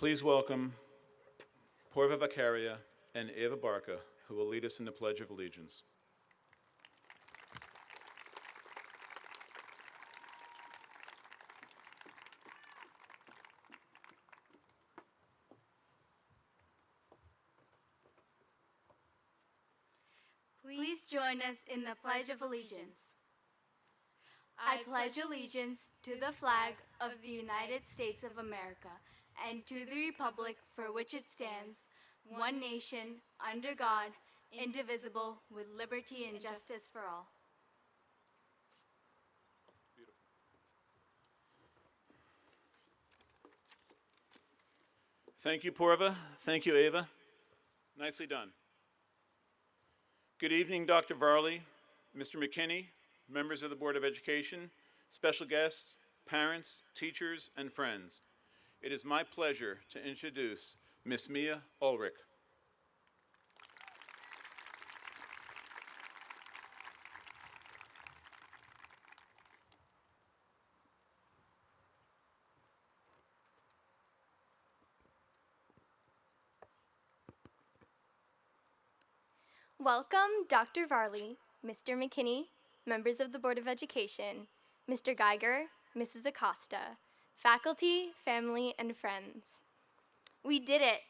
Please welcome Porva Vacaria and Eva Barca, who will lead us in the Pledge of Allegiance. Please join us in the Pledge of Allegiance. I pledge allegiance to the flag of the United States of America and to the republic for which it stands, one nation, under God, indivisible, with liberty and justice for all. Thank you, Porva. Thank you, Eva. Nicely done. Good evening, Dr. Varley, Mr. McKinney, members of the Board of Education, special guests, parents, teachers, and friends. It is my pleasure to introduce Miss Mia Ulrich. Welcome, Dr. Varley, Mr. McKinney, members of the Board of Education, Mr. Geiger, Mrs. Acosta, faculty, family, and friends. We did it!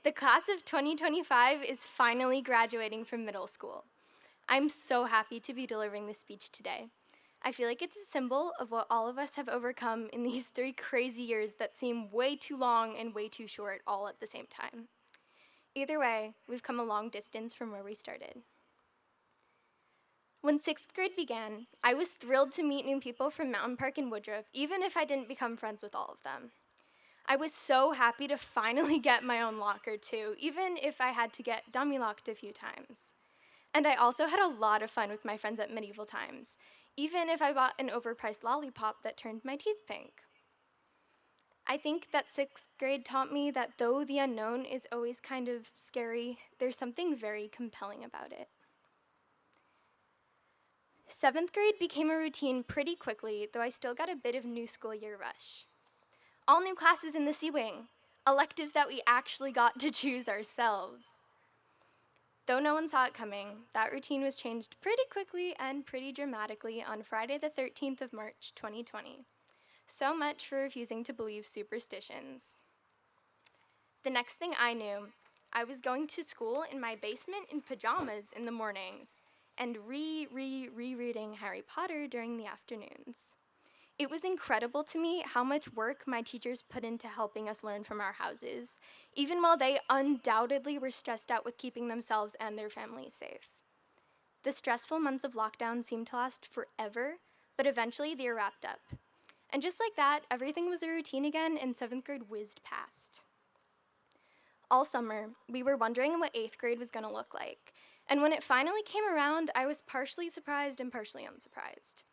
The class of 2025 is finally graduating from middle school. I'm so happy to be delivering this speech today. I feel like it's a symbol of what all of us have overcome in these 3 crazy years that seem way too long and way too short all at the same time. Either way, we've come a long distance from where we started. When 6th grade began, I was thrilled to meet new people from Mountain Park and Woodruff, even if I didn't become friends with all of them. I was so happy to finally get my own locker too, even if I had to get dummy locked a few times. And I also had a lot of fun with my friends at medieval times, even if I bought an overpriced lollipop that turned my teeth pink. I think that 6th grade taught me that though the unknown is always kind of scary, there's something very compelling about it. 7th grade became a routine pretty quickly, though I still got a bit of new school year rush. All new classes in the C-Wing, electives that we actually got to choose ourselves. Though no one saw it coming, that routine was changed pretty quickly and pretty dramatically on Friday the 13th of March, 2020. So much for refusing to believe superstitions. The next thing I knew, I was going to school in my basement in pajamas in the mornings and rereading Harry Potter during the afternoons. It was incredible to me how much work my teachers put into helping us learn from our houses, even while they undoubtedly were stressed out with keeping themselves and their families safe. The stressful months of lockdown seemed to last forever, but eventually they were wrapped up. And just like that, everything was a routine again, and 7th grade whizzed past. All summer, we were wondering what 8th grade was going to look like. And when it finally came around, I was partially surprised and partially unsurprised.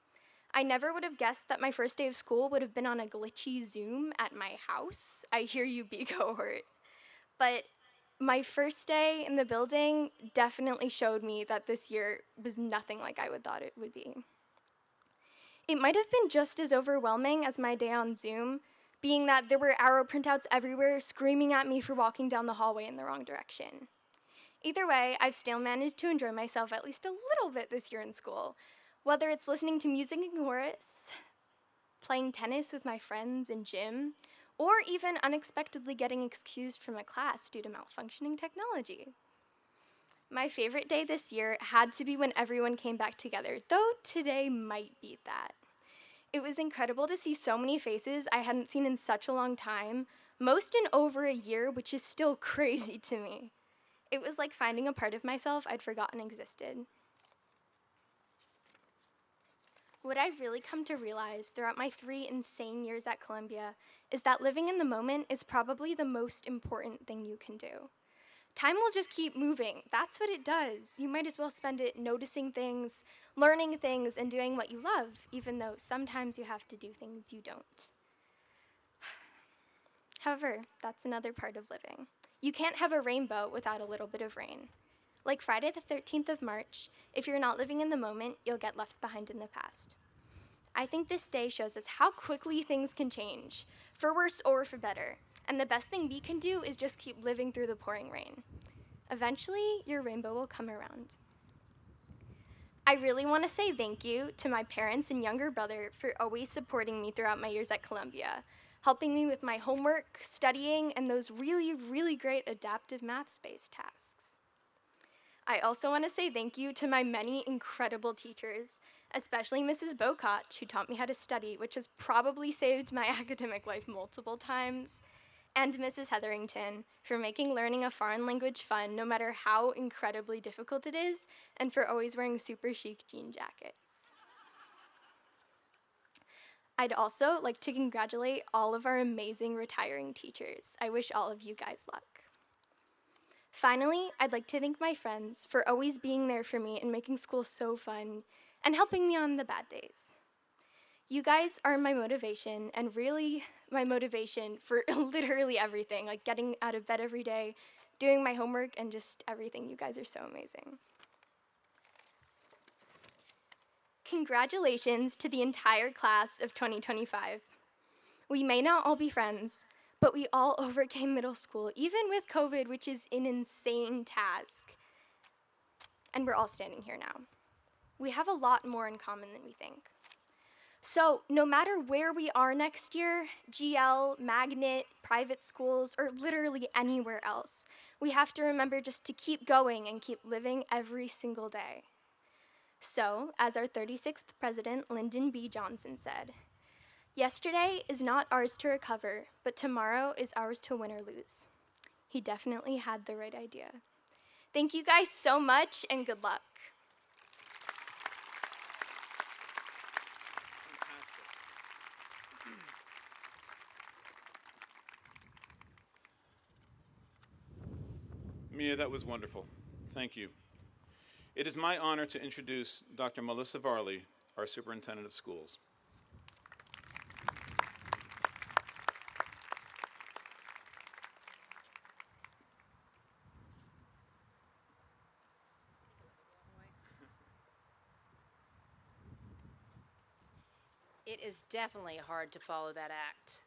I never would have guessed that my first day of school would have been on a glitchy Zoom at my house. I hear you, B cohort. But my first day in the building definitely showed me that this year was nothing like I would thought it would be. It might have been just as overwhelming as my day on Zoom, being that there were arrow printouts everywhere screaming at me for walking down the hallway in the wrong direction. Either way, I've still managed to enjoy myself at least a little bit this year in school, whether it's listening to music in chorus, playing tennis with my friends in gym, or even unexpectedly getting excused from a class due to malfunctioning technology. My favorite day this year had to be when everyone came back together, though today might beat that. It was incredible to see so many faces I hadn't seen in such a long time, most in over a year, which is still crazy to me. It was like finding a part of myself I'd forgotten existed. What I've really come to realize throughout my 3 insane years at Columbia is that living in the moment is probably the most important thing you can do. Time will just keep moving. That's what it does. You might as well spend it noticing things, learning things, and doing what you love, even though sometimes you have to do things you don't. However, that's another part of living. You can't have a rainbow without a little bit of rain. Like Friday the 13th of March, if you're not living in the moment, you'll get left behind in the past. I think this day shows us how quickly things can change, for worse or for better, And the best thing we can do is just keep living through the pouring rain. Eventually, your rainbow will come around. I really want to say thank you to my parents and younger brother for always supporting me throughout my years at Columbia, helping me with my homework, studying, and those really, really great adaptive math-based tasks. I also want to say thank you to my many incredible teachers, especially Mrs. Bocott, who taught me how to study, which has probably saved my academic life multiple times, and Mrs. Hetherington for making learning a foreign language fun no matter how incredibly difficult it is, and for always wearing super chic jean jackets. I'd also like to congratulate all of our amazing retiring teachers. I wish all of you guys luck. Finally, I'd like to thank my friends for always being there for me and making school so fun and helping me on the bad days. You guys are my motivation, and really my motivation for literally everything, like getting out of bed every day, doing my homework, and just everything. You guys are so amazing. Congratulations to the entire class of 2025. We may not all be friends, but we all overcame middle school, even with COVID, which is an insane task. And we're all standing here now. We have a lot more in common than we think. So no matter where we are next year, GL, magnet, private schools, or literally anywhere else, we have to remember just to keep going and keep living every single day. So, as our 36th president, Lyndon B. Johnson, said, "Yesterday is not ours to recover, but tomorrow is ours to win or lose." He definitely had the right idea. Thank you guys so much, and good luck. Mia, that was wonderful. Thank you. It is my honor to introduce Dr. Melissa Varley, our Superintendent of Schools. It is definitely hard to follow that act.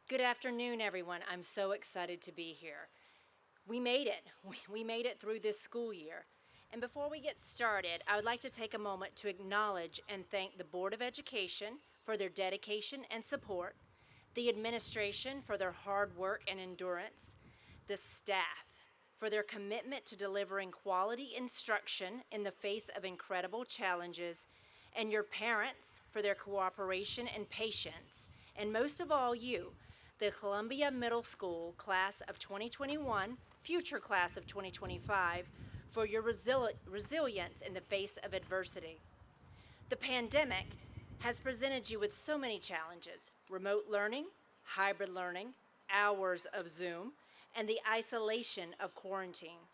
Good afternoon, everyone. I'm so excited to be here. We made it. We made it through this school year. And before we get started, I would like to take a moment to acknowledge and thank the Board of Education for their dedication and support, the administration for their hard work and endurance, the staff for their commitment to delivering quality instruction in the face of incredible challenges, and your parents for their cooperation and patience, and most of all you, the Columbia Middle School class of 2021, future class of 2025, for your resilience in the face of adversity. The pandemic has presented you with so many challenges: remote learning, hybrid learning, hours of Zoom, and the isolation of quarantine.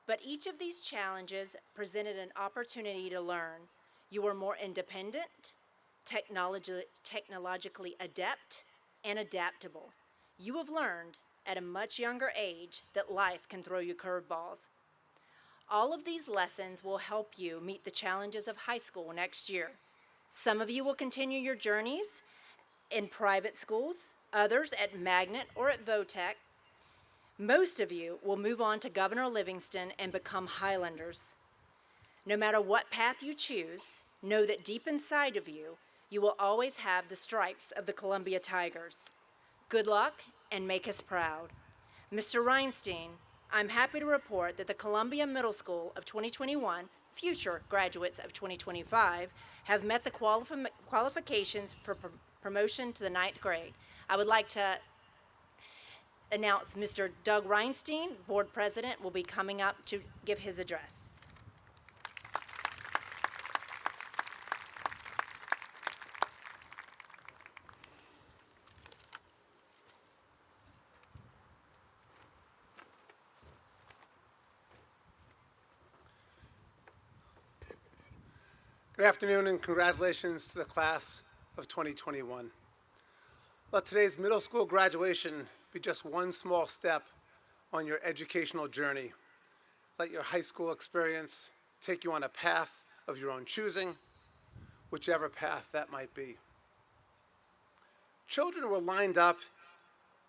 But each of these challenges presented an opportunity to learn. You are more independent, technologically adept, and adaptable. You have learned at a much younger age that life can throw you curveballs. All of these lessons will help you meet the challenges of high school next year. Some of you will continue your journeys in private schools, others at Magnet or at Votech. Most of you will move on to Governor Livingston and become Highlanders. No matter what path you choose, know that deep inside of you, you will always have the stripes of the Columbia Tigers. Good luck and make us proud. Mr. Reinstein, I'm happy to report that the Columbia Middle School of 2021, future graduates of 2025, have met the qualifications for promotion to the 9th grade. I would like to announce Mr. Doug Reinstein, Board President, will be coming up to give his address. Good afternoon and congratulations to the class of 2021. Let today's middle school graduation be just one small step on your educational journey. Let your high school experience take you on a path of your own choosing, whichever path that might be. Children were lined up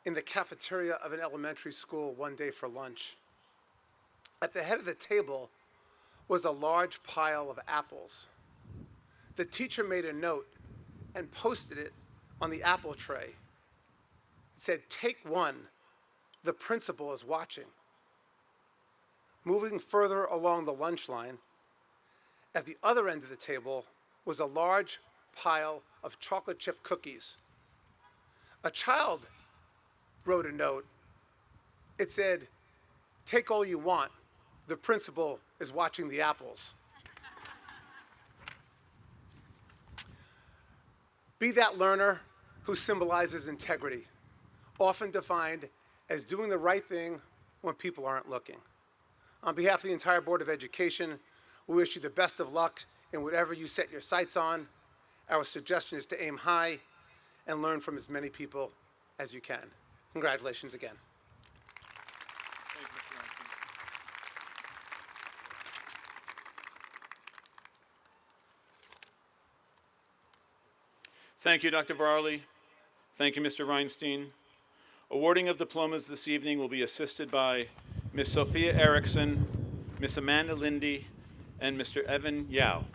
in the cafeteria of an elementary school one day for lunch. At the head of the table was a large pile of apples. The teacher made a note and posted it on the apple tray. It said, "Take one, the principal is watching." Moving further along the lunch line, at the other end of the table was a large pile of chocolate chip cookies. A child wrote a note. It said, "Take all you want, the principal is watching the apples." Be that learner who symbolizes integrity, often defined as doing the right thing when people aren't looking. On behalf of the entire Board of Education, we wish you the best of luck in whatever you set your sights on. Our suggestion is to aim high and learn from as many people as you can. Congratulations again. Thank you, Mr. Weinstein. Thank you, Dr. Varley. Thank you, Mr. Reinstein. Awarding of diplomas this evening will be assisted by Ms. Sophia Erickson, Ms. Amanda Lindy, and Mr. Evan Yao.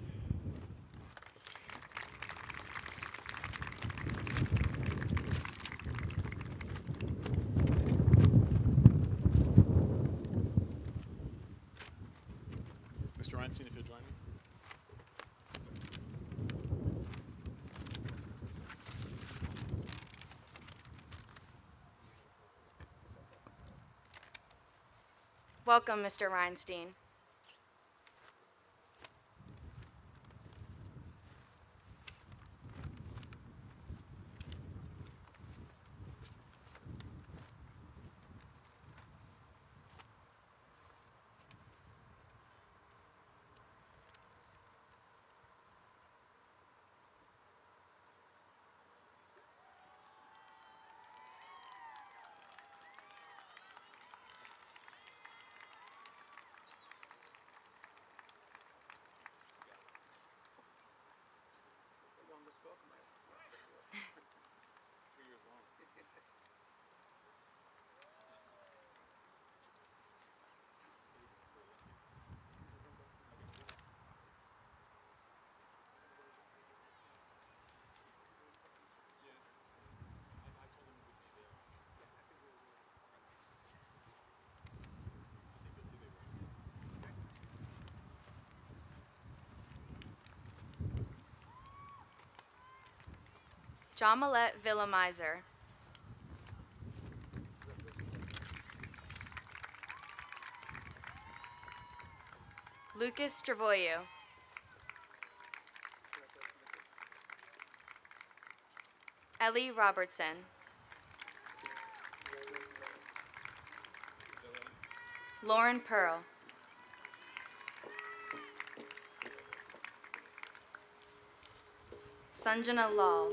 Mr. Reinstein, if you'll join me. Welcome, Mr. Reinstein. John Millette Villamizer. Lucas Stravoyu. Ellie Robertson. Lauren Pearl. Sanjana Lal.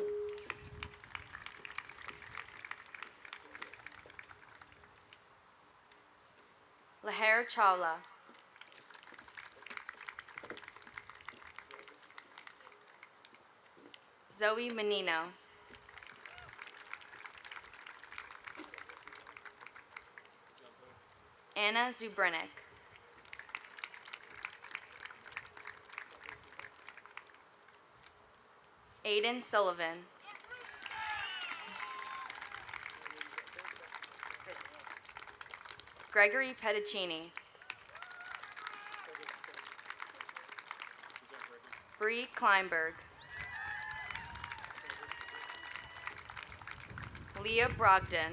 Laher Chawla. Zoe Menino. Anna Zubrinik. Aiden Sullivan. Gregory Petticini. Bree Kleinberg. Leah Brogdon.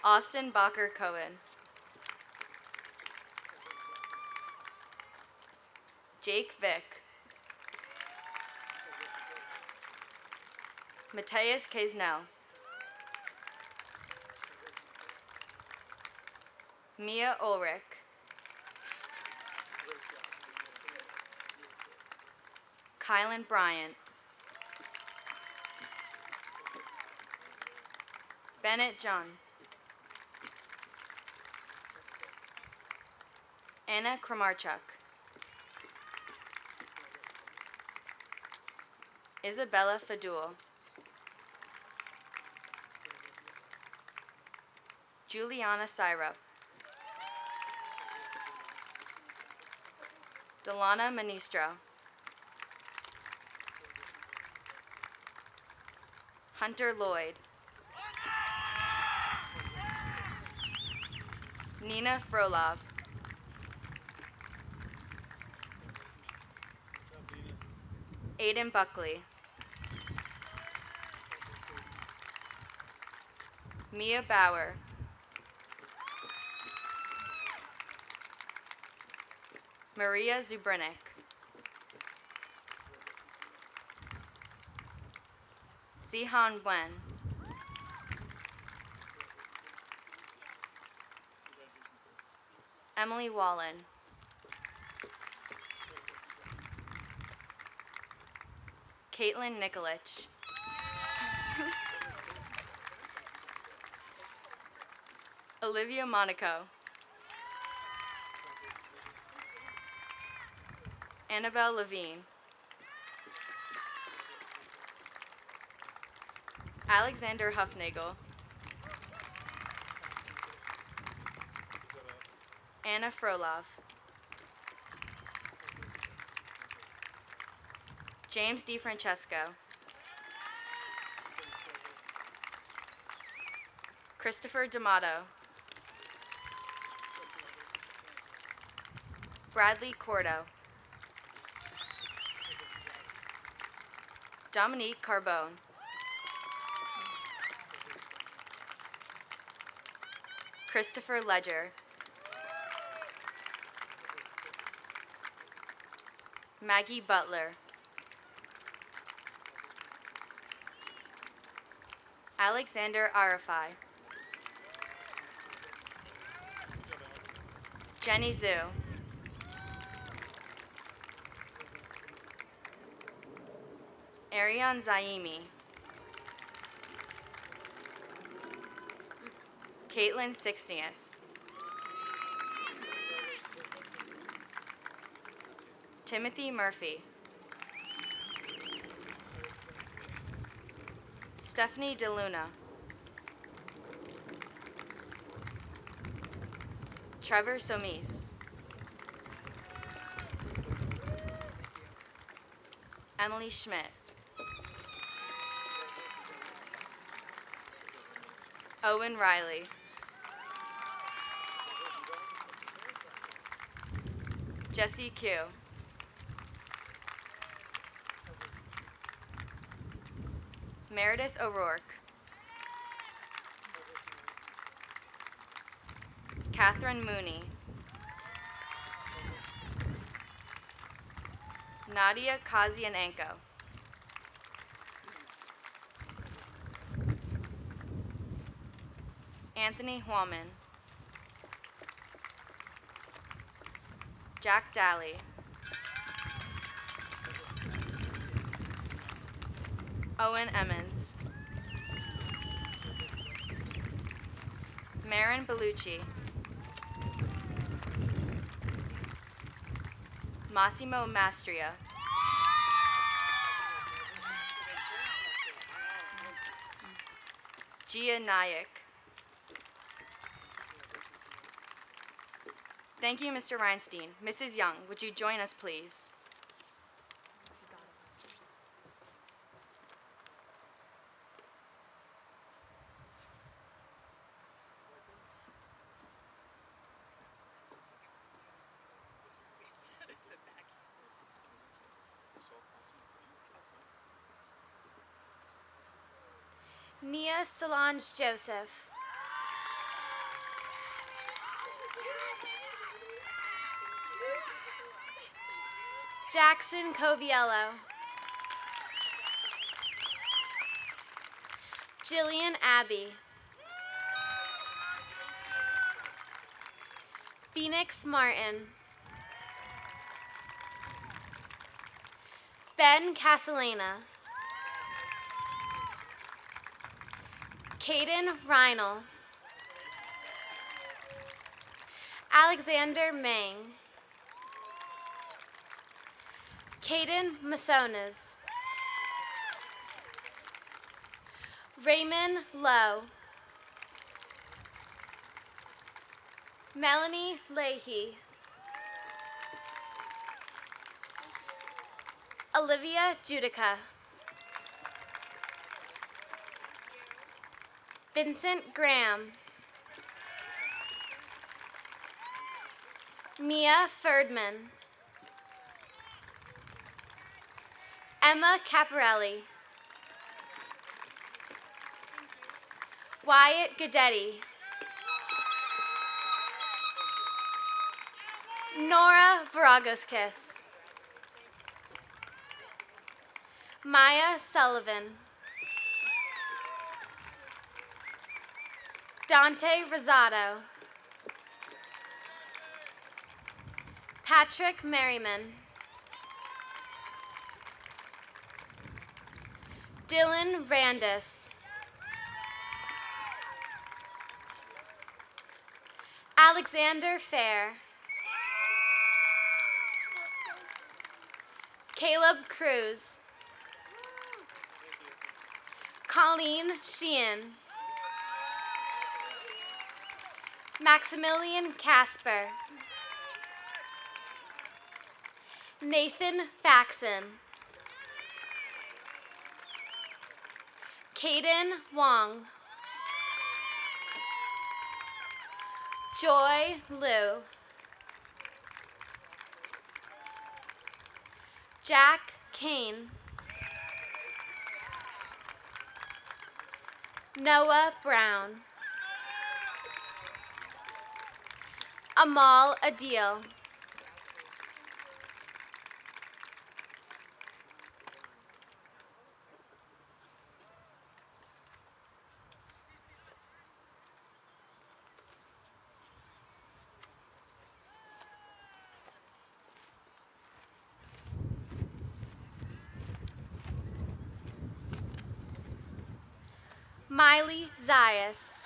Austin Bacher Cohen. Jake Vick. Mateus Kaisnell. Mia Ulrich. Kylan Bryant. Bennett John. Anna Kramarchuk. Isabella Fadul, Juliana Syrup, Delana Ministro, Hunter Lloyd, Nina Frolov, Aiden Buckley, Mia Bauer, Maria Zubrinik, Zihan Wen, Emily Wallen, Caitlin Nikolich, Olivia Monaco, Annabelle Levine, Alexander Huffnagel, Anna Frolov, James DiFrancesco, Christopher D'Amato, Bradley Cordo, Dominique Carbone, Christopher Ledger, Maggie Butler, Alexander Arafai, Jenny Zhu, Ariane Zaimi, Caitlin Sixtius, Timothy Murphy, Stephanie DeLuna, Trevor Somis, Emily Schmidt, Owen Riley, Jesse Q, Meredith O'Rourke, Catherine Mooney, Nadia Kazianenko, Anthony Huaman, Jack Daly, Owen Emmons, Marin Bellucci, Massimo Mastria, Gia Nayak. Thank you, Mr. Reinstein. Mrs. Young, would you join us, please? Nia Solange Joseph, Jackson Coviello, Jillian Abbey, Phoenix Martin, Ben Castellana, Caden Reinl, Alexander Meng, Caden Masonas, Raymond Lowe. Melanie Leahy. Olivia Judica. Vincent Graham. Mia Ferdman. Emma Caparelli. Wyatt Gadetti. Nora Varagoskis. Maya Sullivan. Dante Rosado. Patrick Merriman. Dylan Randis. Alexander Fair. Caleb Cruz. Colleen Sheehan. Maximilian Casper. Nathan Faxon. Caden Wong. Joy Liu. Jack Kane. Noah Brown. Amal Adil. Miley Zayas.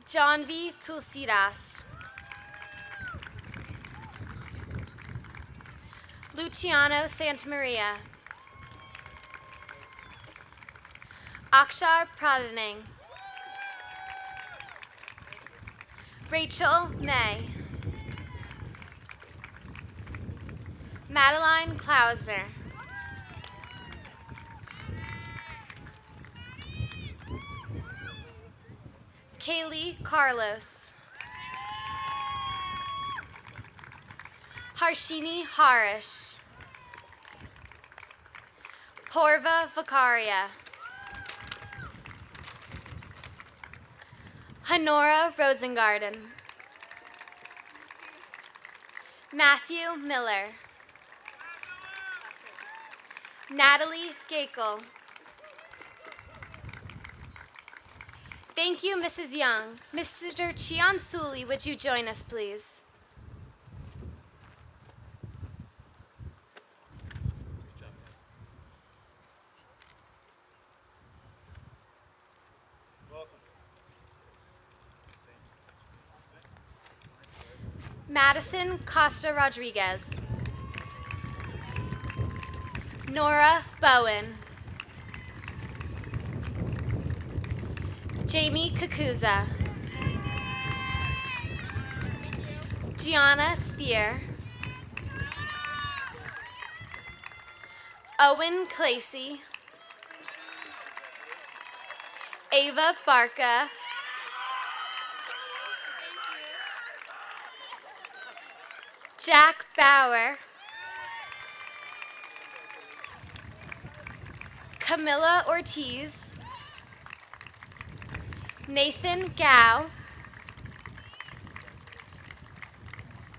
Janvi Tulsidas. Luciano Santamaria. Akshar Pradhaning. Rachel May. Madeline Klausner. Kaylee Carlos. Harshini Harish. Porva Vakaria. Honora Rosengarten. Matthew Miller. Natalie Gakel. Thank you, Mrs. Young. Mr. Chian Suli, would you join us, please? Madison Costa Rodriguez. Nora Bowen. Jamie Kakuza. Gianna Spear. Owen Clacy. Ava Barca. Jack Bauer. Camilla Ortiz. Nathan Gao.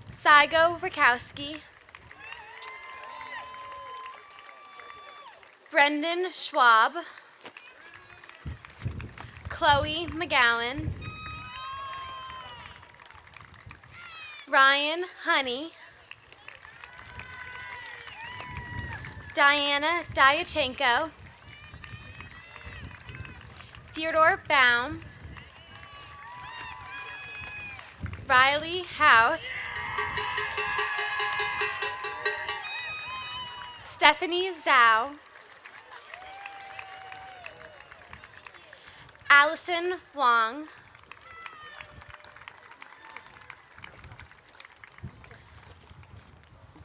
Saigo Rakowski. Brendan Schwab. Chloe McGowan. Ryan Honey. Diana Dyachenko. Theodore Baum. Riley House. Stephanie Zhao, Allison Wong,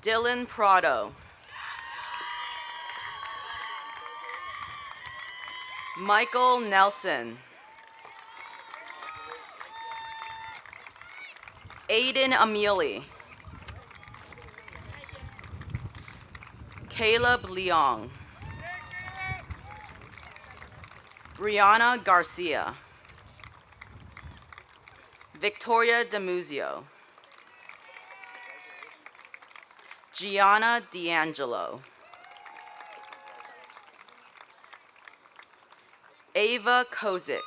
Dylan Prado, Michael Nelson, Aiden Amelie, Caleb Leong, Brianna Garcia, Victoria Demuzio, Gianna D'Angelo, Ava Kozik,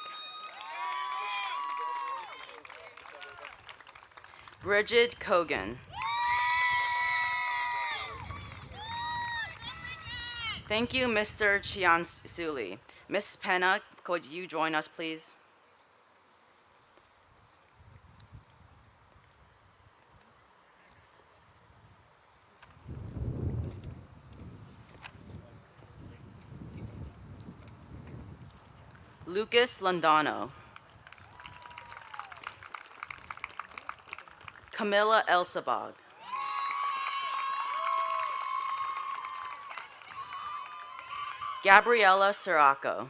Bridget Kogan. Thank you, Mr. Chiansuli. Miss Penna, could you join us, please? Lucas Landano, Camilla Elsabag, Gabriella Sirocco,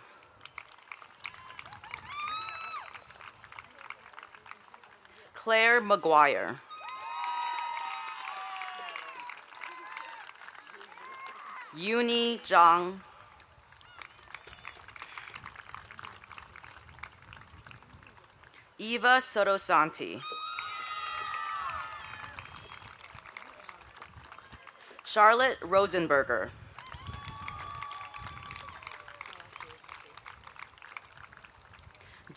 Claire McGuire, Yuni Zhang, Eva Sotosanti, Charlotte Rosenberger,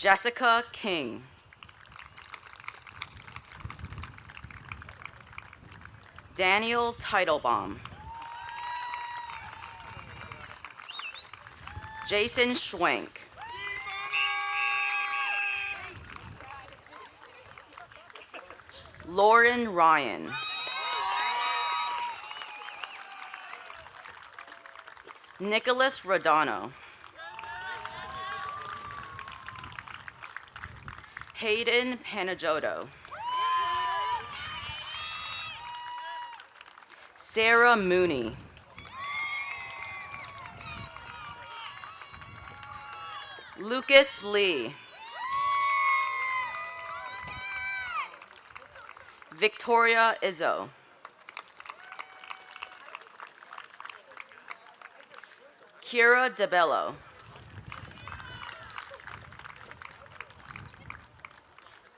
Jessica King, Daniel Teitelbaum, Jason Schwenk, Lauren Ryan, Nicholas Rodano, Hayden Panagioto, Sarah Mooney, Lucas Lee, Victoria Izzo, Kira DeBello,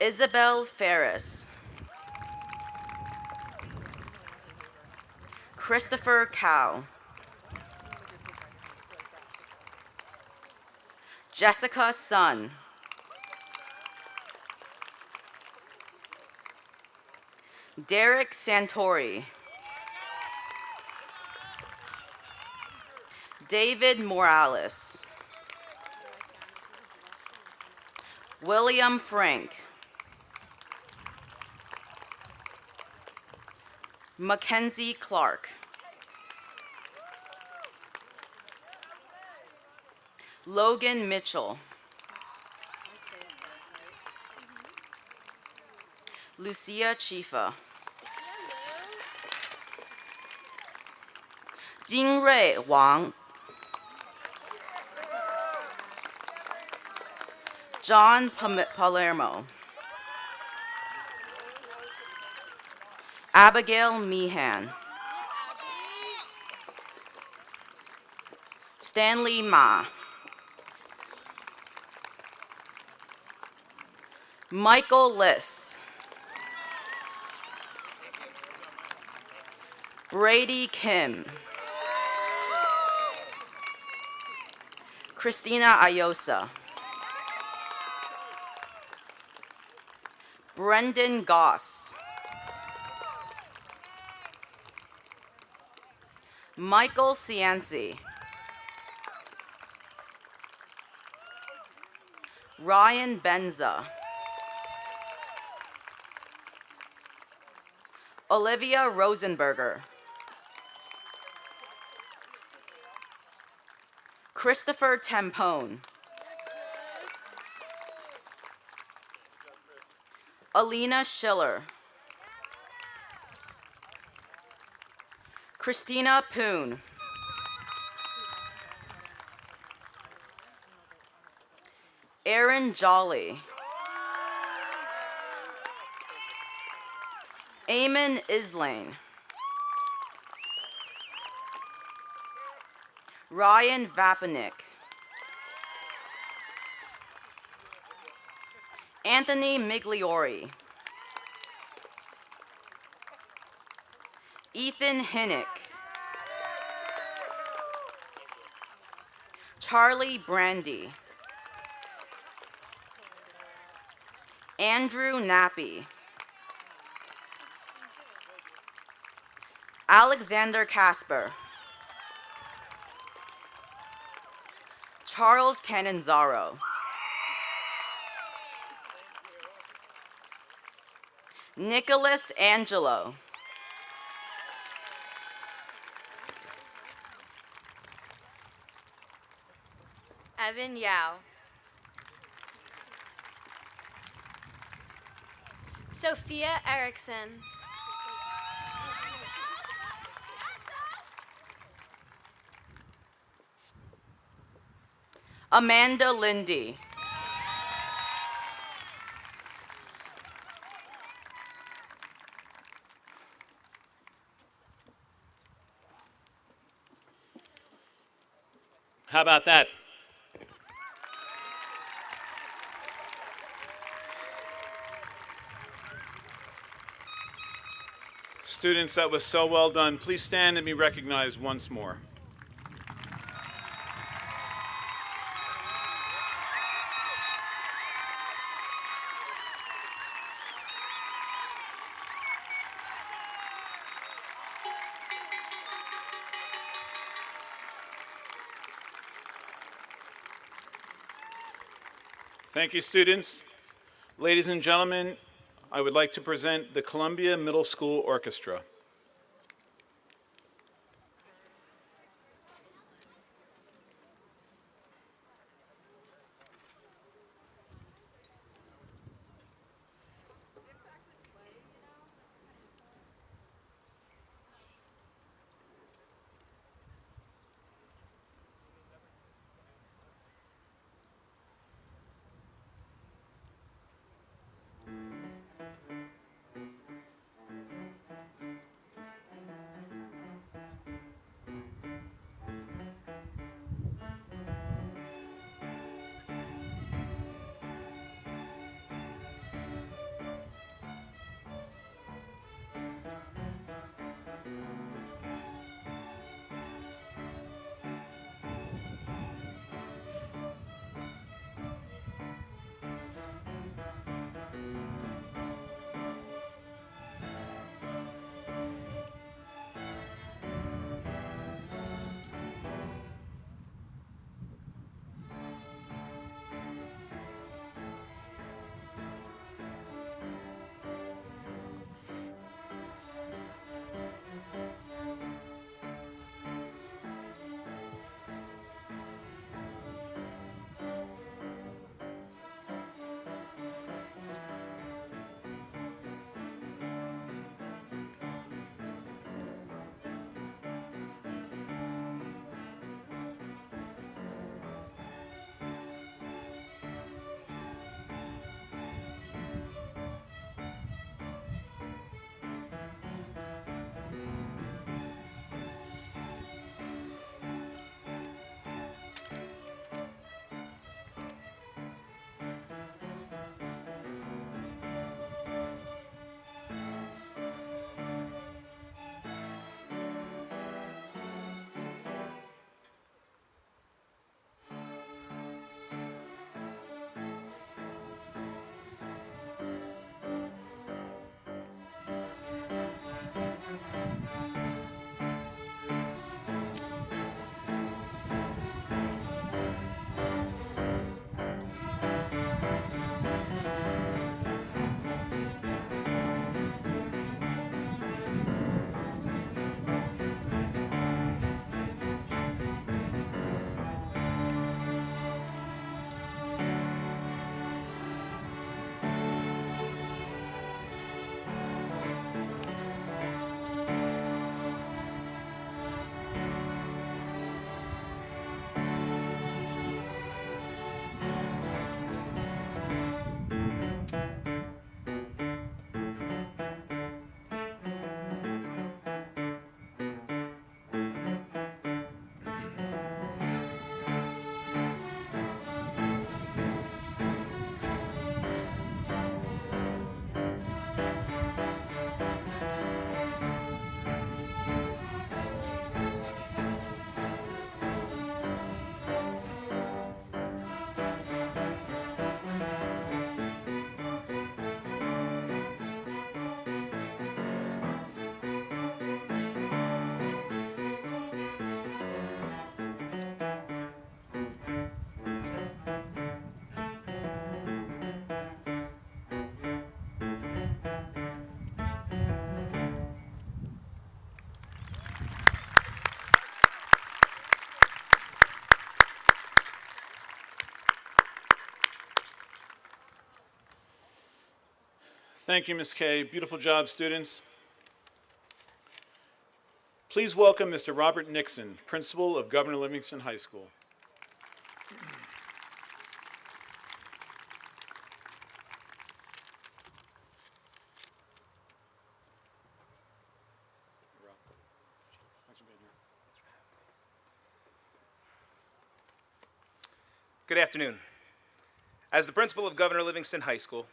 Isabel Ferris, Christopher Cow, Jessica Sun, Derek Santori, David Morales, William Frank, Mackenzie Clark, Logan Mitchell, Lucia Chifa, Jingrui Wang, John Palermo, Abigail Meehan, Stanley Ma, Michael Liss, Brady Kim, Christina Ayosa, Brendan Goss, Michael Cianci, Ryan Benza, Olivia Rosenberger, Christopher Tampone. Alina Schiller. Christina Poon. Aaron Jolly. Eamon Islane. Ryan Vapanik. Anthony Migliori. Ethan Hinnick. Charlie Brandy. Andrew Nappy. Alexander Casper. Charles Canonzaro. Nicholas Angelo. Evan Yao. Sophia Erickson. Amanda Lindy. How about that? Students, that was so well done. Please stand and be recognized once more. Thank you, students. Ladies and gentlemen, I would like to present the Columbia Middle School Orchestra. Thank you, Ms. Kay. Beautiful job, students. Please welcome Mr. Robert Nixon, Principal of Governor Livingston High School. Good afternoon. As the principal of Governor Livingston High School,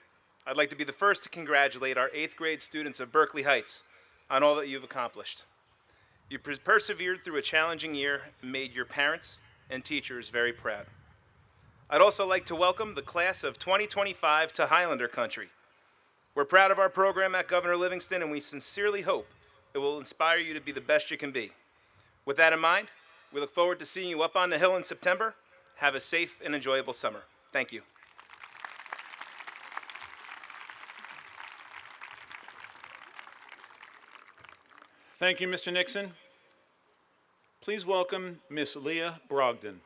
I'd like to be the first to congratulate our 8th grade students of Berkeley Heights on all that you've accomplished. You persevered through a challenging year and made your parents and teachers very proud. I'd also like to welcome the class of 2025 to Highlander Country. We're proud of our program at Governor Livingston, and we sincerely hope it will inspire you to be the best you can be. With that in mind, we look forward to seeing you up on the hill in September. Have a safe and enjoyable summer. Thank you. Thank you, Mr. Nixon. Please welcome Miss Leah Brogdon.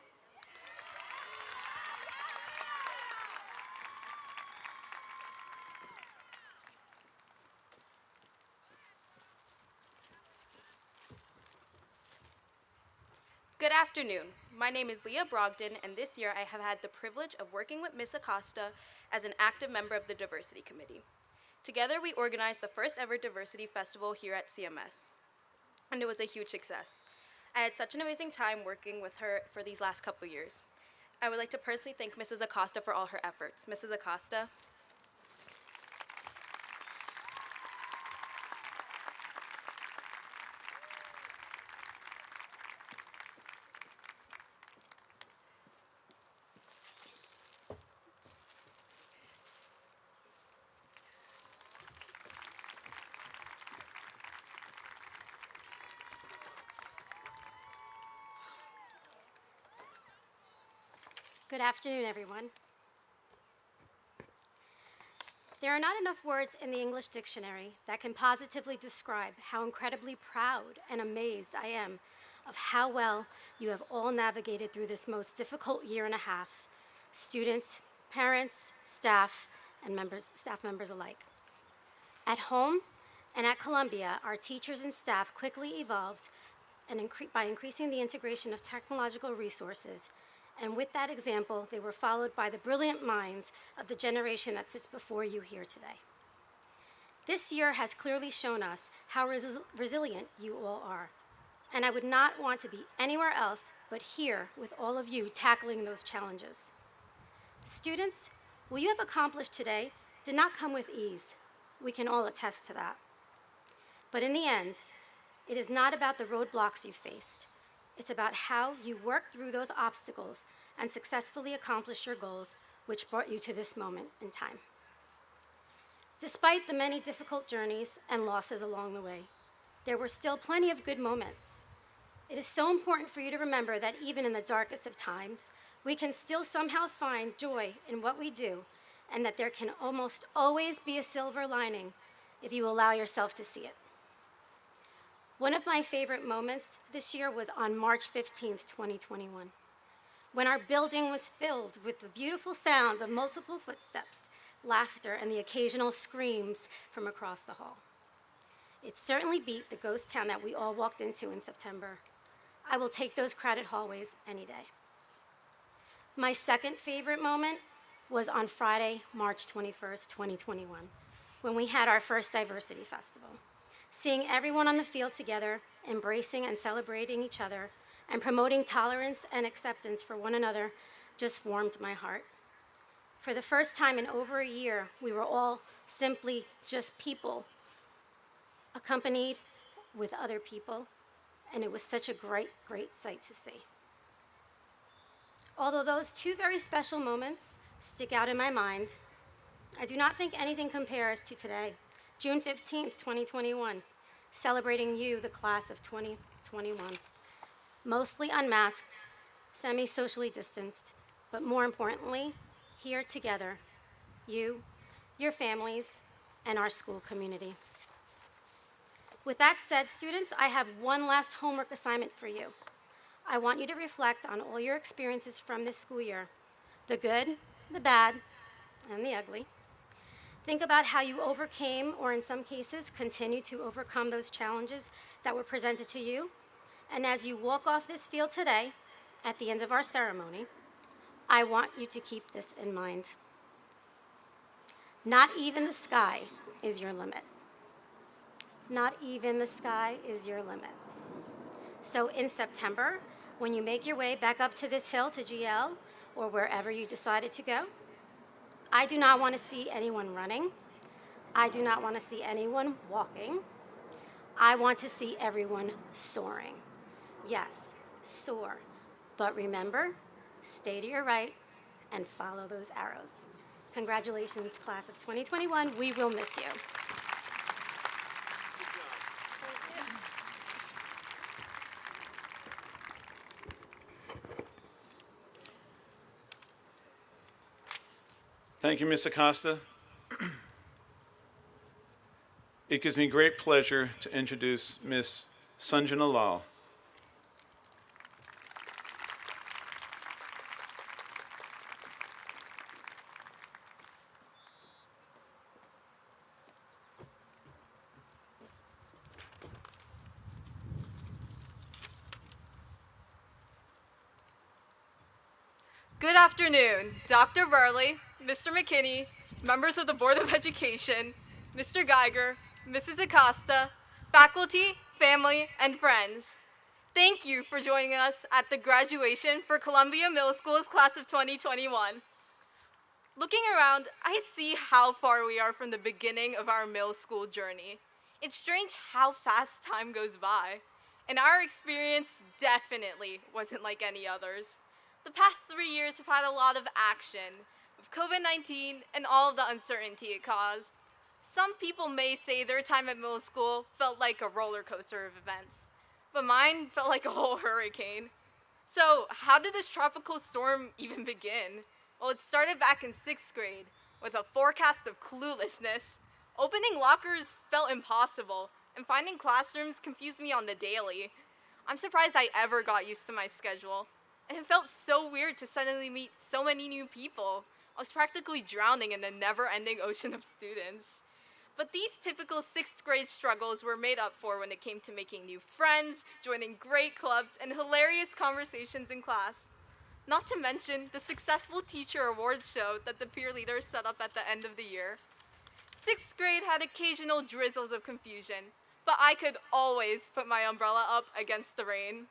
Good afternoon. My name is Leah Brogdon, and this year I have had the privilege of working with Ms. Acosta as an active member of the Diversity Committee. Together, we organized the first ever Diversity Festival here at CMS, and it was a huge success. I had such an amazing time working with her for these last couple years. I would like to personally thank Mrs. Acosta for all her efforts. Mrs. Acosta. Good afternoon, everyone. There are not enough words in the English dictionary that can positively describe how incredibly proud and amazed I am of how well you have all navigated through this most difficult year and a half, students, parents, staff, and staff members alike. At home and at Columbia, our teachers and staff quickly evolved by increasing the integration of technological resources. And with that example, they were followed by the brilliant minds of the generation that sits before you here today. This year has clearly shown us how resilient you all are. And I would not want to be anywhere else but here with all of you tackling those challenges. Students, what you have accomplished today did not come with ease. We can all attest to that. But in the end, it is not about the roadblocks you faced. It's about how you worked through those obstacles and successfully accomplished your goals, which brought you to this moment in time. Despite the many difficult journeys and losses along the way, there were still plenty of good moments. It is so important for you to remember that even in the darkest of times, we can still somehow find joy in what we do, and that there can almost always be a silver lining if you allow yourself to see it. One of my favorite moments this year was on March 15th, 2021, when our building was filled with the beautiful sounds of multiple footsteps, laughter, and the occasional screams from across the hall. It certainly beat the ghost town that we all walked into in September. I will take those crowded hallways any day. My second favorite moment was on Friday, March 21st, 2021, when we had our first Diversity Festival. Seeing everyone on the field together, embracing and celebrating each other, and promoting tolerance and acceptance for one another just warmed my heart. For the first time in over a year, we were all simply just people, accompanied with other people, and it was such a great, great sight to see. Although those two very special moments stick out in my mind, I do not think anything compares to today, June 15th, 2021, celebrating you, the class of 2021. Mostly unmasked, semi-socially distanced, but more importantly, here together, you, your families, and our school community. With that said, students, I have one last homework assignment for you. I want you to reflect on all your experiences from this school year, the good, the bad, and the ugly. Think about how you overcame, or in some cases, continue to overcome those challenges that were presented to you. And as you walk off this field today, at the end of our ceremony, I want you to keep this in mind. Not even the sky is your limit. Not even the sky is your limit. So in September, when you make your way back up to this hill to GL, or wherever you decided to go, I do not want to see anyone running. I do not want to see anyone walking. I want to see everyone soaring. Yes, soar. But remember, stay to your right and follow those arrows. Congratulations, class of 2021. We will miss you. Thank you, Ms. Acosta. It gives me great pleasure to introduce Ms. Sanjana Lal. Good afternoon, Dr. Burley, Mr. McKinney, members of the Board of Education, Mr. Geiger, Mrs. Acosta, faculty, family, and friends. Thank you for joining us at the graduation for Columbia Middle School's class of 2021. Looking around, I see how far we are from the beginning of our middle school journey. It's strange how fast time goes by, and our experience definitely wasn't like any others. The past 3 years have had a lot of action, with COVID-19 and all of the uncertainty it caused. Some people may say their time at middle school felt like a roller coaster of events, but mine felt like a whole hurricane. So how did this tropical storm even begin? Well, it started back in 6th grade with a forecast of cluelessness. Opening lockers felt impossible, and finding classrooms confused me on the daily. I'm surprised I ever got used to my schedule, and it felt so weird to suddenly meet so many new people. I was practically drowning in a never-ending ocean of students. But these typical 6th grade struggles were made up for when it came to making new friends, joining great clubs, and hilarious conversations in class. Not to mention the successful teacher awards show that the peer leaders set up at the end of the year. 6th grade had occasional drizzles of confusion, but I could always put my umbrella up against the rain.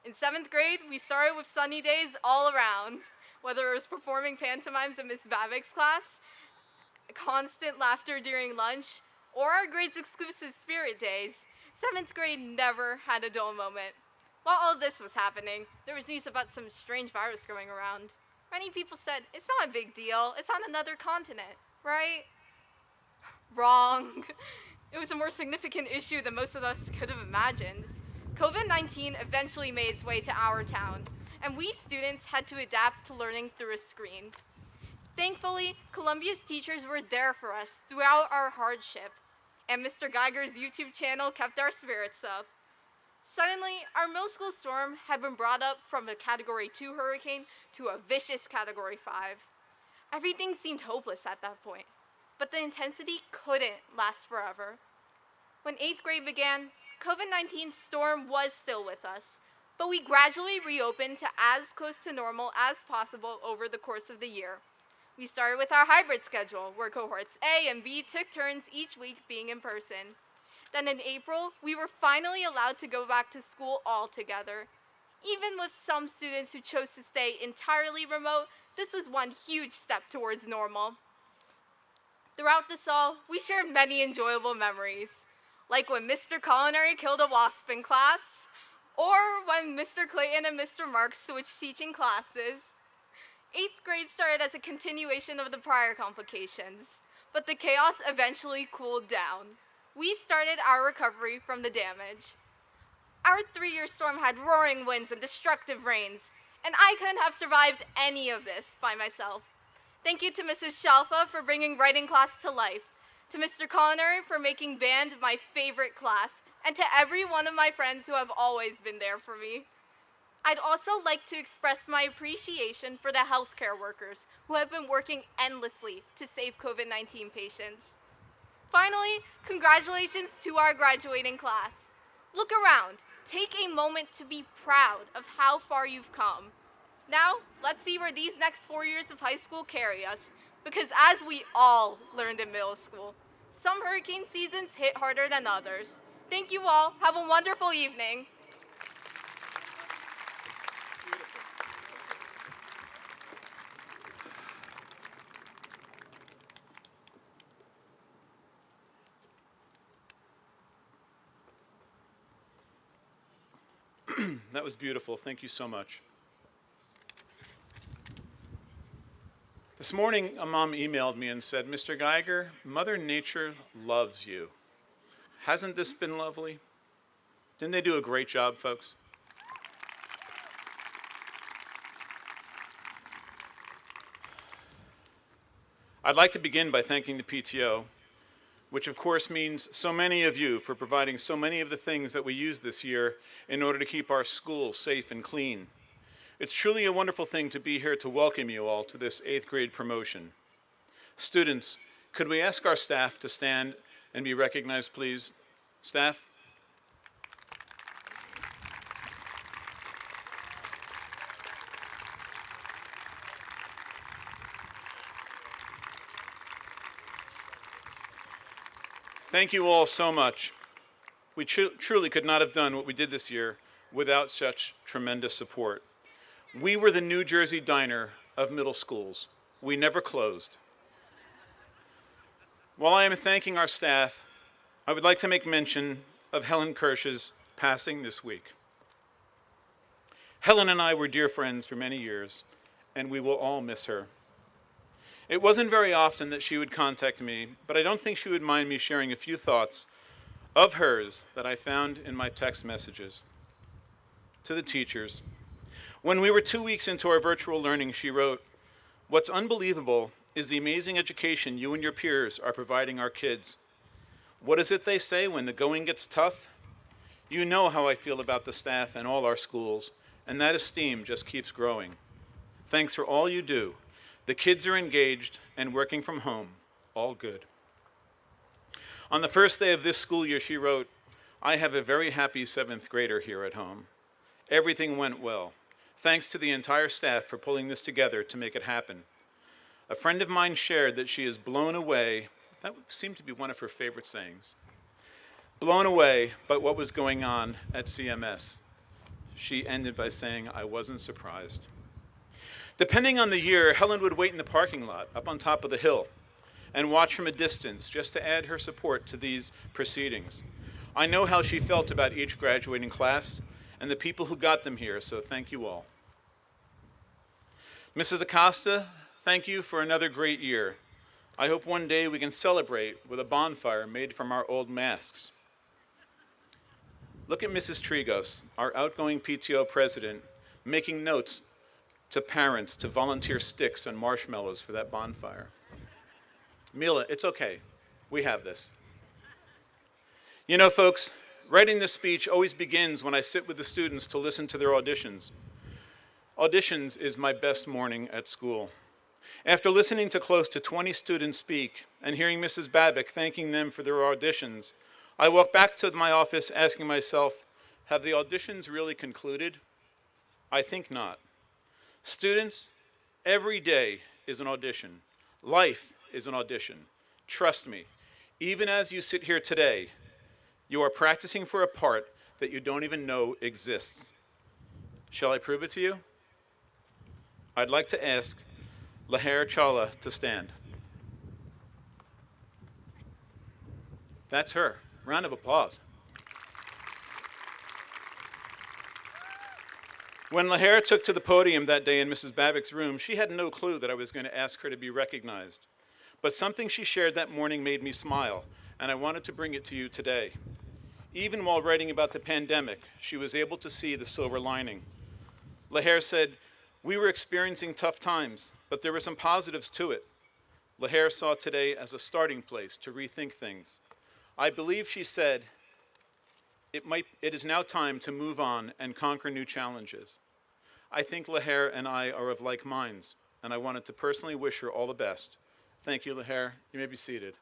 In 7th grade, we started with sunny days all around, whether it was performing pantomimes in Miss Babick's class, constant laughter during lunch, or our grade's exclusive spirit days. 7th grade never had a dull moment. While all this was happening, there was news about some strange virus going around. Many people said, it's not a big deal, it's on another continent, right? Wrong. It was a more significant issue than most of us could have imagined. COVID-19 eventually made its way to our town, and we students had to adapt to learning through a screen. Thankfully, Columbia's teachers were there for us throughout our hardship, and Mr. Geiger's YouTube channel kept our spirits up. Suddenly, our middle school storm had been brought up from a Category 2 hurricane to a vicious Category 5. Everything seemed hopeless at that point, but the intensity couldn't last forever. When 8th grade began, COVID-19 storm was still with us, but we gradually reopened to as close to normal as possible over the course of the year. We started with our hybrid schedule, where cohorts A and B took turns each week being in person. Then in April, we were finally allowed to go back to school all together. Even with some students who chose to stay entirely remote, this was one huge step towards normal. Throughout this all, we shared many enjoyable memories, like when Mr. Culinary killed a wasp in class, or when Mr. Clayton and Mr. Marks switched teaching classes. 8th grade started as a continuation of the prior complications, but the chaos eventually cooled down. We started our recovery from the damage. Our 3-year storm had roaring winds and destructive rains, and I couldn't have survived any of this by myself. Thank you to Mrs. Shalfa for bringing writing class to life, to Mr. Culinary for making band my favorite class, and to every one of my friends who have always been there for me. I'd also like to express my appreciation for the healthcare workers who have been working endlessly to save COVID-19 patients. Finally, congratulations to our graduating class. Look around. Take a moment to be proud of how far you've come. Now, let's see where these next 4 years of high school carry us, because as we all learned in middle school, some hurricane seasons hit harder than others. Thank you all. Have a wonderful evening. That was beautiful. Thank you so much. This morning, a mom emailed me and said, Mr. Geiger, Mother Nature loves you. Hasn't this been lovely? Didn't they do a great job, folks? I'd like to begin by thanking the PTO, which of course means so many of you for providing so many of the things that we use this year in order to keep our school safe and clean. It's truly a wonderful thing to be here to welcome you all to this 8th grade promotion. Students, could we ask our staff to stand and be recognized, please? Staff? Thank you all so much. We truly could not have done what we did this year without such tremendous support. We were the New Jersey diner of middle schools. We never closed. While I am thanking our staff, I would like to make mention of Helen Kirsch's passing this week. Helen and I were dear friends for many years, and we will all miss her. It wasn't very often that she would contact me, but I don't think she would mind me sharing a few thoughts of hers that I found in my text messages. To the teachers, when we were 2 weeks into our virtual learning, she wrote, "What's unbelievable is the amazing education you and your peers are providing our kids. What is it they say when the going gets tough? You know how I feel about the staff and all our schools, and that esteem just keeps growing. Thanks for all you do. The kids are engaged and working from home. All good." On the first day of this school year, she wrote, "I have a very happy 7th grader here at home. Everything went well. Thanks to the entire staff for pulling this together to make it happen. A friend of mine shared that she is blown away," that seemed to be one of her favorite sayings, "blown away by what was going on at CMS. She ended by saying, "I wasn't surprised." Depending on the year, Helen would wait in the parking lot up on top of the hill and watch from a distance just to add her support to these proceedings. I know how she felt about each graduating class and the people who got them here, so thank you all. Mrs. Acosta, thank you for another great year. I hope one day we can celebrate with a bonfire made from our old masks. Look at Mrs. Trigos, our outgoing PTO president, making notes to parents to volunteer sticks and marshmallows for that bonfire. Mila, it's okay. We have this. You know, folks, writing this speech always begins when I sit with the students to listen to their auditions. Auditions is my best morning at school. After listening to close to 20 students speak and hearing Mrs. Babick thanking them for their auditions, I walk back to my office asking myself, have the auditions really concluded? I think not. Students, every day is an audition. Life is an audition. Trust me, even as you sit here today, you are practicing for a part that you don't even know exists. Shall I prove it to you? I'd like to ask Laher Chawla to stand. That's her. Round of applause. When Laher took to the podium that day in Mrs. Babick's room, she had no clue that I was going to ask her to be recognized. But something she shared that morning made me smile, and I wanted to bring it to you today. Even while writing about the pandemic, she was able to see the silver lining. Laher said, "We were experiencing tough times, but there were some positives to it." Laher saw today as a starting place to rethink things. I believe she said, it is now time to move on and conquer new challenges. I think Laher and I are of like minds, and I wanted to personally wish her all the best. Thank you, Laher. You may be seated.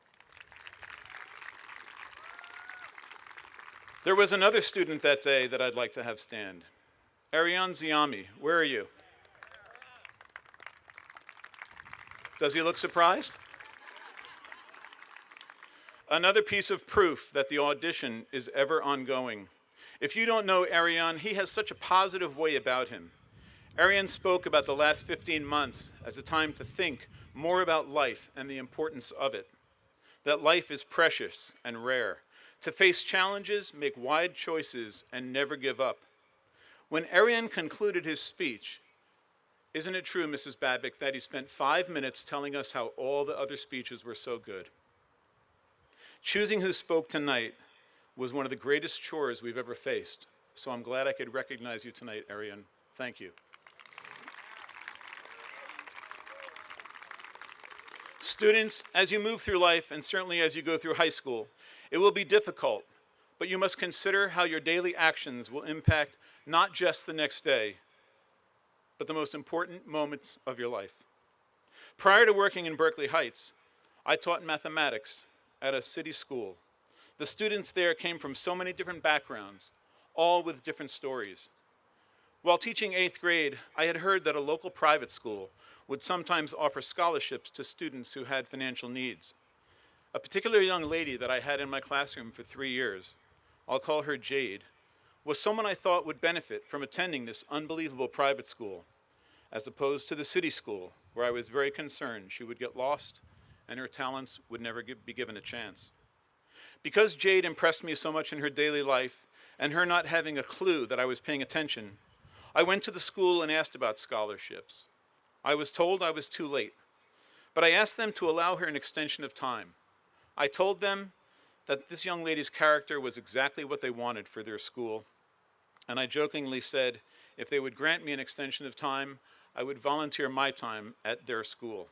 There was another student that day that I'd like to have stand. Ariane Ziami, where are you? Does he look surprised? Another piece of proof that the audition is ever ongoing. If you don't know Ariane, he has such a positive way about him. Ariane spoke about the last 15 months as a time to think more about life and the importance of it. That life is precious and rare. To face challenges, make wide choices, and never give up. When Ariane concluded his speech, isn't it true, Mrs. Babick, that he spent 5 minutes telling us how all the other speeches were so good? Choosing who spoke tonight was one of the greatest chores we've ever faced, so I'm glad I could recognize you tonight, Ariane. Thank you. Students, as you move through life, and certainly as you go through high school, it will be difficult, but you must consider how your daily actions will impact not just the next day, but the most important moments of your life. Prior to working in Berkeley Heights, I taught mathematics at a city school. The students there came from so many different backgrounds, all with different stories. While teaching 8th grade, I had heard that a local private school would sometimes offer scholarships to students who had financial needs. A particular young lady that I had in my classroom for 3 years, I'll call her Jade, was someone I thought would benefit from attending this unbelievable private school, as opposed to the city school, where I was very concerned she would get lost and her talents would never be given a chance. Because Jade impressed me so much in her daily life, and her not having a clue that I was paying attention, I went to the school and asked about scholarships. I was told I was too late, but I asked them to allow her an extension of time. I told them that this young lady's character was exactly what they wanted for their school, and I jokingly said if they would grant me an extension of time, I would volunteer my time at their school.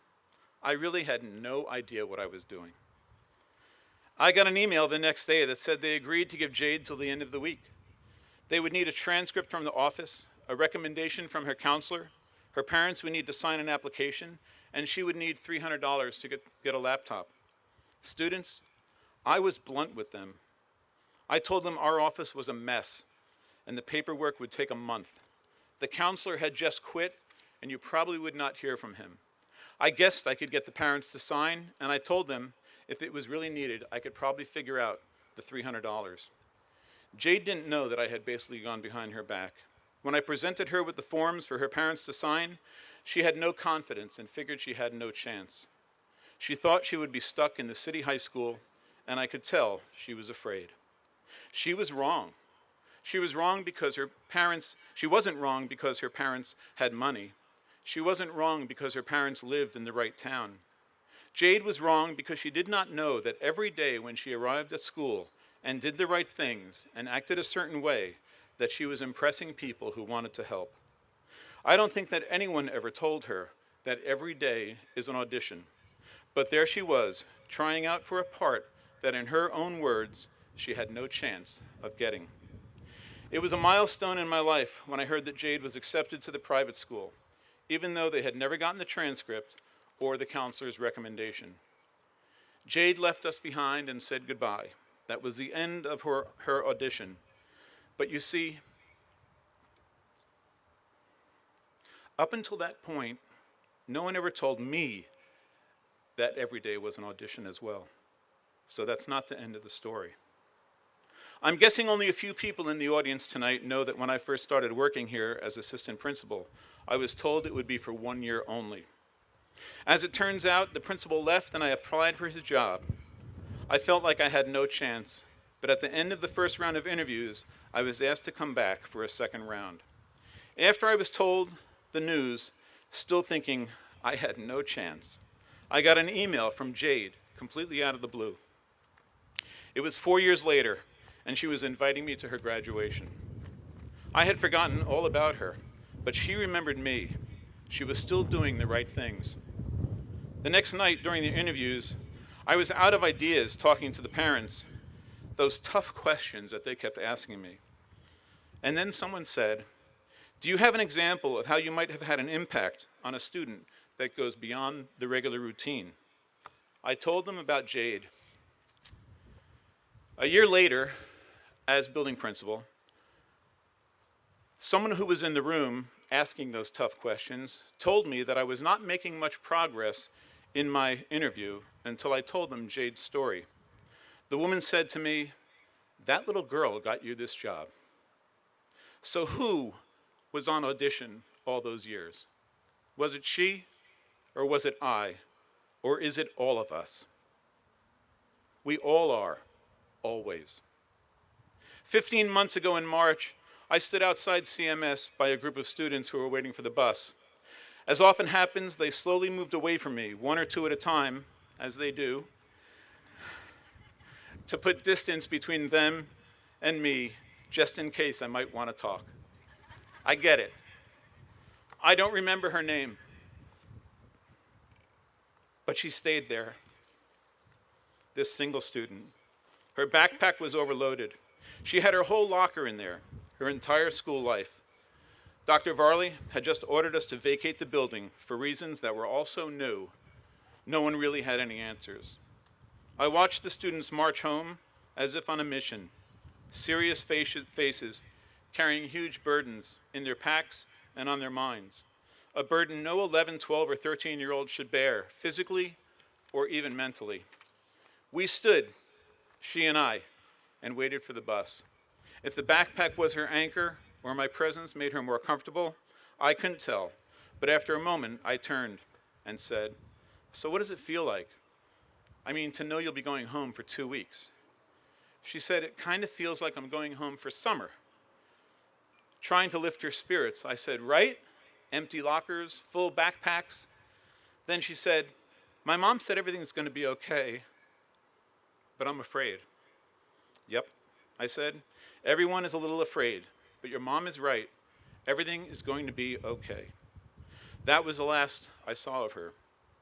I really had no idea what I was doing. I got an email the next day that said they agreed to give Jade till the end of the week. They would need a transcript from the office, a recommendation from her counselor, her parents would need to sign an application, and she would need $300 to get a laptop. Students, I was blunt with them. I told them our office was a mess, and the paperwork would take a month. The counselor had just quit, and you probably would not hear from him. I guessed I could get the parents to sign, and I told them if it was really needed, I could probably figure out the $300. Jade didn't know that I had basically gone behind her back. When I presented her with the forms for her parents to sign, she had no confidence and figured she had no chance. She thought she would be stuck in the city high school, and I could tell she was afraid. She was wrong. She was wrong because she wasn't wrong because her parents had money. She wasn't wrong because her parents lived in the right town. Jade was wrong because she did not know that every day when she arrived at school and did the right things and acted a certain way, that she was impressing people who wanted to help. I don't think that anyone ever told her that every day is an audition. But there she was, trying out for a part that in her own words, she had no chance of getting. It was a milestone in my life when I heard that Jade was accepted to the private school, even though they had never gotten the transcript or the counselor's recommendation. Jade left us behind and said goodbye. That was the end of her audition. But you see, up until that point, no one ever told me that every day was an audition as well. So that's not the end of the story. I'm guessing only a few people in the audience tonight know that when I first started working here as assistant principal, I was told it would be for 1 year only. As it turns out, the principal left and I applied for his job. I felt like I had no chance, but at the end of the first round of interviews, I was asked to come back for a second round. After I was told the news, still thinking I had no chance, I got an email from Jade, completely out of the blue. It was 4 years later, and she was inviting me to her graduation. I had forgotten all about her, but she remembered me. She was still doing the right things. The next night during the interviews, I was out of ideas talking to the parents, those tough questions that they kept asking me. And then someone said, Do you have an example of how you might have had an impact on a student that goes beyond the regular routine? I told them about Jade. A year later, as building principal, someone who was in the room asking those tough questions told me that I was not making much progress in my interview until I told them Jade's story. The woman said to me, "That little girl got you this job." So who was on audition all those years? Was it she, or was it I, or is it all of us? We all are, always. 15 months ago in March, I stood outside CMS by a group of students who were waiting for the bus. As often happens, they slowly moved away from me, one or two at a time, as they do, to put distance between them and me, just in case I might want to talk. I get it. I don't remember her name, but she stayed there, this single student. Her backpack was overloaded. She had her whole locker in there, her entire school life. Dr. Varley had just ordered us to vacate the building for reasons that were also new. No one really had any answers. I watched the students march home as if on a mission, serious faces carrying huge burdens in their packs and on their minds, a burden no 11, 12, or 13-year-old should bear, physically or even mentally. We stood, she and I, and waited for the bus. If the backpack was her anchor or my presence made her more comfortable, I couldn't tell. But after a moment, I turned and said, "So what does it feel like? I mean, to know you'll be going home for 2 weeks." She said, "It kind of feels like I'm going home for summer." Trying to lift her spirits, I said, "Right? Empty lockers, full backpacks." Then she said, "My mom said everything's going to be okay, but I'm afraid." "Yep," I said, "everyone is a little afraid, but your mom is right. Everything is going to be okay." That was the last I saw of her.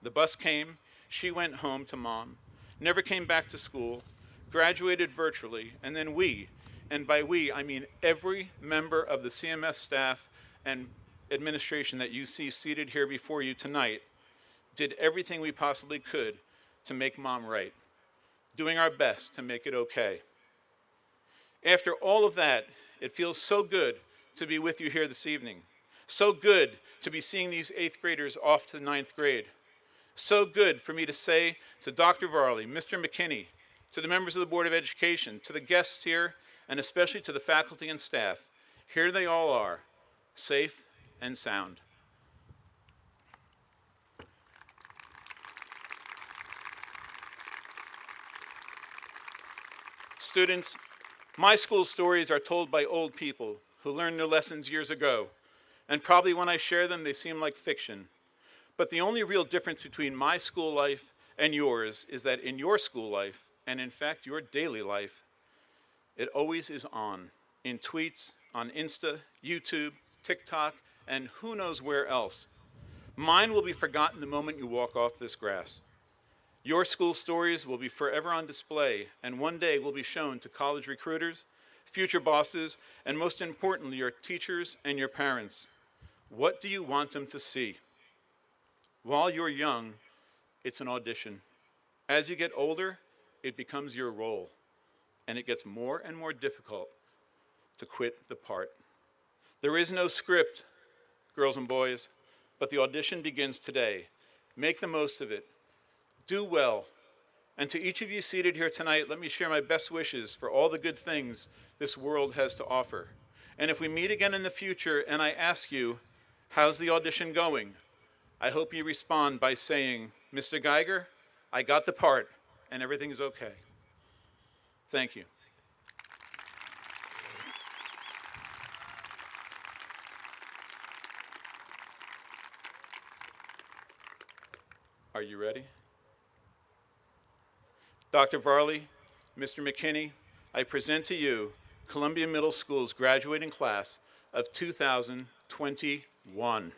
The bus came, she went home to mom, never came back to school, graduated virtually, and then we, and by we I mean every member of the CMS staff and administration that you see seated here before you tonight, did everything we possibly could to make mom right, doing our best to make it okay. After all of that, it feels so good to be with you here this evening. So good to be seeing these 8th graders off to 9th grade. So good for me to say to Dr. Varley, Mr. McKinney, to the members of the Board of Education, to the guests here, and especially to the faculty and staff, here they all are, safe and sound. Students, my school stories are told by old people who learned their lessons years ago, and probably when I share them, they seem like fiction. But the only real difference between my school life and yours is that in your school life, and in fact your daily life, it always is on, in tweets, on Insta, YouTube, TikTok, and who knows where else. Mine will be forgotten the moment you walk off this grass. Your school stories will be forever on display, and one day will be shown to college recruiters, future bosses, and most importantly, your teachers and your parents. What do you want them to see? While you're young, it's an audition. As you get older, it becomes your role, and it gets more and more difficult to quit the part. There is no script, girls and boys, but the audition begins today. Make the most of it. Do well. And to each of you seated here tonight, let me share my best wishes for all the good things this world has to offer. And if we meet again in the future and I ask you, how's the audition going? I hope you respond by saying, "Mr. Geiger, I got the part and everything is okay." Thank you. Are you ready? Dr. Varley, Mr. McKinney, I present to you Columbia Middle School's graduating class of 2021.